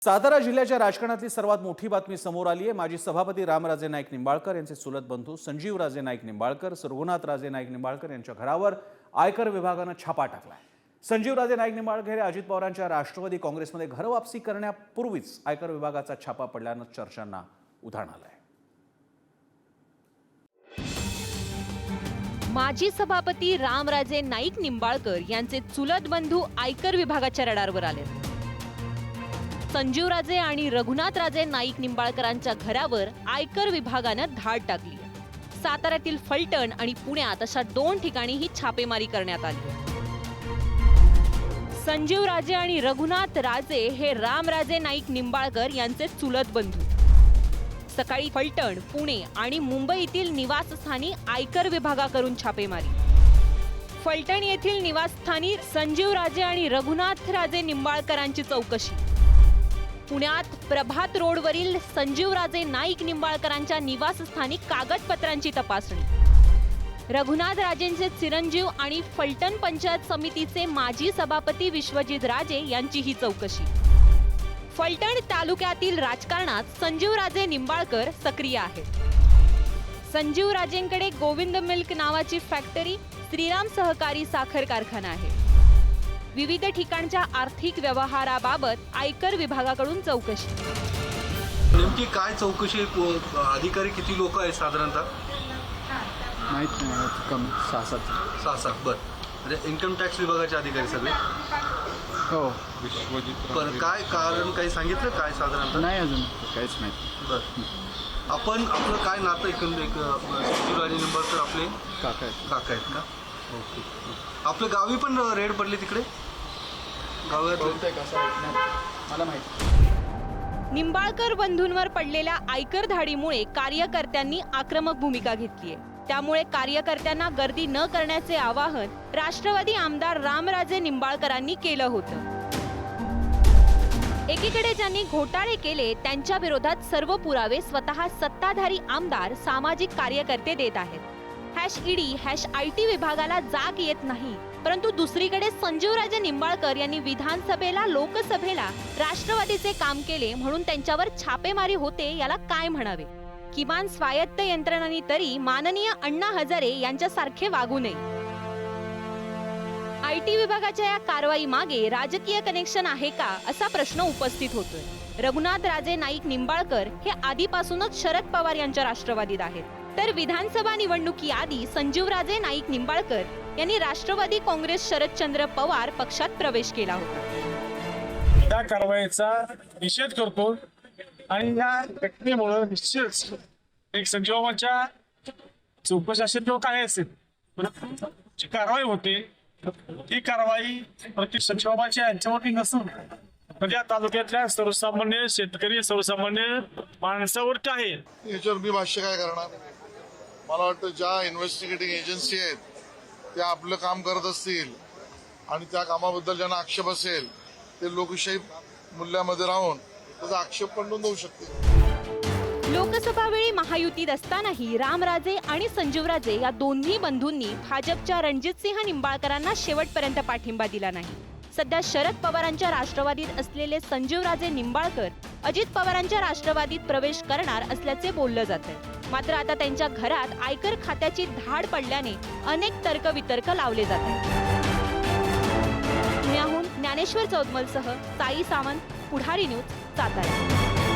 सातारा जिल्ह्याच्या राजकारणातली सर्वात मोठी बातमी समोर आली आहे। माजी सभापती रामराजे नाईक निंबाळकर यांचे चुलत बंधू संजीवराजे नाईक निंबाळकर, रघुनाथराजे नाईक निंबाळकर यांच्या घरावर आयकर विभागानं छापा टाकलाय। संजीवराजे नाईक निंबाळकर हे अजित पवारांच्या राष्ट्रवादी काँग्रेसमध्ये घरवापसी करण्यापूर्वीच आयकर विभागाचा छापा पडल्यानं चर्चांना उधाण आलंय। माजी सभापती रामराजे नाईक निंबाळकर यांचे चुलत बंधू आयकर विभागाच्या रडारवर आले। संजीवराजे आणि रघुनाथराजे नाईक निंबाळकरांच्या घरावर आयकर विभागानं धाड टाकली। साताऱ्यातील फलटण आणि पुण्यात अशा 2 ठिकाणी ही छापेमारी करण्यात आली। संजीवराजे आणि रघुनाथ राजे हे रामराजे नाईक निंबाळकर यांचे चुलत बंधू। सकाळी फलटण, पुणे आणि मुंबईतील निवासस्थानी आयकर विभागाकडून छापेमारी। फलटण येथील निवासस्थानी संजीवराजे आणि रघुनाथराजे निंबाळकरांची चौकशी। पुण्यात प्रभात रोडवरील संजीवराजे नाईक निंबाळकरांच्या निवासस्थानी कागदपत्रांची तपासणी। रघुनाथराजेंचे चिरंजीव आणि फलटण पंचायत समितीचे माजी सभापती विश्वजित राजे यांची ही चौकशी। फलटण तालुक्यातील राजकारणात संजीवराजे निंबाळकर सक्रिय आहेत। संजीवराजेंकडे गोविंद मिल्क नावाची फॅक्टरी, श्रीराम सहकारी साखर कारखाना आहे। विविध ठिकाणच्या आर्थिक व्यवहाराबाबत आयकर विभागाकडून चौकशी। नेमकी काय चौकशी? अधिकारी किती लोक आहेत साधारणतः? माहित नाही, कमी 6-7 बरं. म्हणजे इन्कम टॅक्स विभागाचे अधिकारी सगळे? हो. पण काय कारण काही सांगितलं काय साधारणतः? नाही, अजून काहीच माहिती. बरं. आपण आपलं काय नातं संजीवराजे निंबाळकर आपले काका आहेत. काका आहेत का? ओके. आपलं गावी पण रेड पडली तिकडे गावात? मला माहिती. निंबाळकर बंधूंवर पडलेल्या आयकर धाडीमुळे कार्यकर्त्यांनी आक्रमक भूमिका घेतली आहे। त्यामुळे कार्यकर्त्यांना गर्दी न करण्याचे आवाहन राष्ट्रवादी आमदार रामराजे निंबाळकरांनी केलं होतं। एकीकडे ज्यांनी घोटाळे केले त्यांच्या विरोधात सर्व पुरावे स्वतः सत्ताधारी आमदार सामाजिक कार्यकर्ते देत आहेत। #ईडी #IT विभागाला जाग येत नाही, परंतु दुसरीकडे संजीवराजे निंबाळकर यांनी विधानसभेला, लोकसभेला राष्ट्रवादीचे काम केले म्हणून त्यांच्यावर छापेमारी होते, याला काय म्हणावे? किमान स्वायत्त यंत्रणांनी तरी माननीय अण्णा हजारे यांच्यासारखे वागू नये। IT विभागाच्या या कारवाई मागे राजकीय कनेक्शन आहे का असा प्रश्न उपस्थित होतोय। रघुनाथराजे नाईक निंबाळकर हे आधीपासूनच शरद पवार यांच्या राष्ट्रवादीत आहेत, तर विधानसभा निवडणुकीआधी संजीवराजे नाईक निंबाळकर यांनी राष्ट्रवादी काँग्रेस शरदचंद्र पवार पक्षात प्रवेश केला होता। त्या कारवाईचा निषेध करतो आणि या घटनेमुळे निश्चितच एक संजीवबाबांच्या चौकशी असेल किंवा काय असेल, जी कारवाई होते ती कारवाई संजीवबाबांच्या यांच्यावरती नसून म्हणजे या तालुक्यातल्या सर्वसामान्य शेतकरी, सर्वसामान्य माणसावरती आहे। याच्यावर मी भाष्य काय करणार? मला वाटतं ज्या इन्व्हेस्टिगेटिंग एजन्सी आहेत त्या आपलं काम करत असतील आणि त्या कामाबद्दल ज्यांना आक्षेप असेल ते लोकशाही मूल्यामध्ये राहून त्याचा आक्षेप पण नोंदवू शकते। लोकसभा वेळी महायुतीत असतानाही रामराजे आणि संजीवराजे या दोन्ही बंधूंनी भाजपच्या रणजितसिंह निंबाळकरांना शेवटपर्यंत पाठिंबा दिला नाही। सध्या शरद पवारांच्या राष्ट्रवादीत असलेले संजीवराजे निंबाळकर अजित पवारांच्या राष्ट्रवादीत प्रवेश करणार असल्याचे बोललं जातंय। मात्र आता त्यांच्या घरात आयकर खात्याची धाड पडल्याने अनेक तर्कवितर्क लावले जात आहेत। पुण्याहून ज्ञानेश्वर चौदमलसह साई सावंत, पुढारी न्यूज, सातारा।